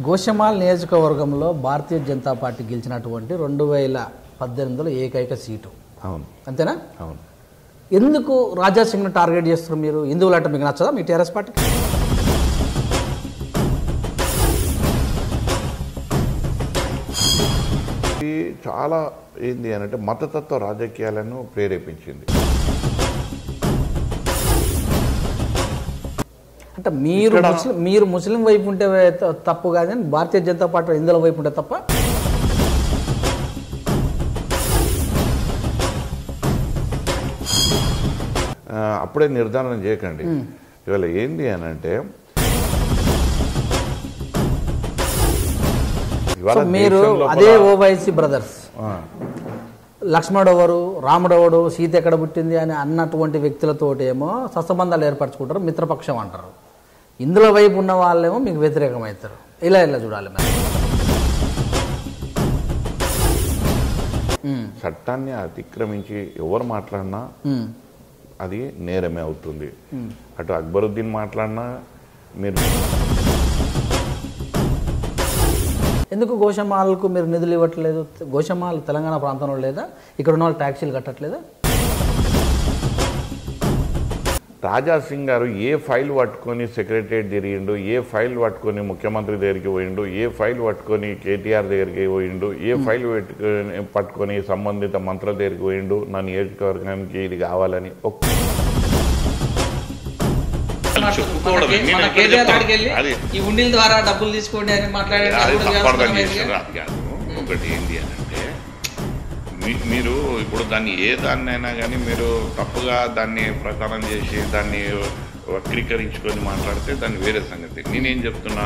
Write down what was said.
గోషమాల్ నియోజకవర్గంలో భారతీయ జనతా పార్టీ గెలిచినటువంటి 2018లో ఏకైక సీటు. అవును, అంతేనా? అవును. ఎందుకు రాజా సింగ్ను టార్గెట్ చేస్తున్నారు మీరు? హిందువులు అంటే మీకు నచ్చదా మీ టీఆర్ఎస్ పార్టీ? ఇది చాలా ఏంది అని అంటే మతతత్వ రాజకీయాలను ప్రేరేపించింది. అంటే మీరు ముస్లిం వైపు ఉంటే తప్పు కాదు, భారతీయ జనతా పార్టీ హిందువుల వైపు ఉంటే తప్ప? అప్పుడే నిర్ధారణ చేయకండి. ఇవాళ ఏంది అని అంటే మీరు అదే ఓవైసీ బ్రదర్స్, లక్ష్మణుడు ఎవరు, రాముడు ఎవడు, సీత ఎక్కడ పుట్టింది అని అన్నటువంటి వ్యక్తులతోటేమో సత్సంబంధాలు ఏర్పరచుకుంటారు, మిత్రపక్షం అంటారు. ఇందులో వైపు ఉన్న వాళ్ళేమో మీకు వ్యతిరేకమవుతారు. ఇలా చూడాలి మరి. చట్టాన్ని అతిక్రమించి ఎవరు మాట్లాడినా అది నేరమే అవుతుంది. అటు అక్బరుద్దీన్ మాట్లాడినా మీరు ఎందుకు గోషమాలకు మీరు నిధులు ఇవ్వట్లేదు? గోషమాల్ తెలంగాణ ప్రాంతంలో లేదా? ఇక్కడ ఉన్న వాళ్ళు ట్యాక్సీలు కట్టట్లేదా? రాజా సింగ్ గారు ఏ ఫైల్ పట్టుకొని సెక్రటరియట్ తిరిగిండు, ఏ ఫైల్ పట్టుకొని ముఖ్యమంత్రి దగ్గరికి పోయిండు, ఏ ఫైల్ పట్టుకొని కేటీఆర్ దగ్గరికి పోయిండు, ఏ ఫైల్ పట్టుకొని సంబంధిత మంత్రుల దగ్గరికి పోయిండు, నా నియోజకవర్గానికి ఇది కావాలని ఒకటి ఏంటి అని అంటే మీరు ఇప్పుడు దాన్ని ఏ దాన్నైనా కానీ మీరు తప్పుగా దాన్ని ప్రచారం చేసి దాన్ని వక్రీకరించుకొని మాట్లాడితే దాన్ని వేరే సంగతి. నేనేం చెప్తున్నా,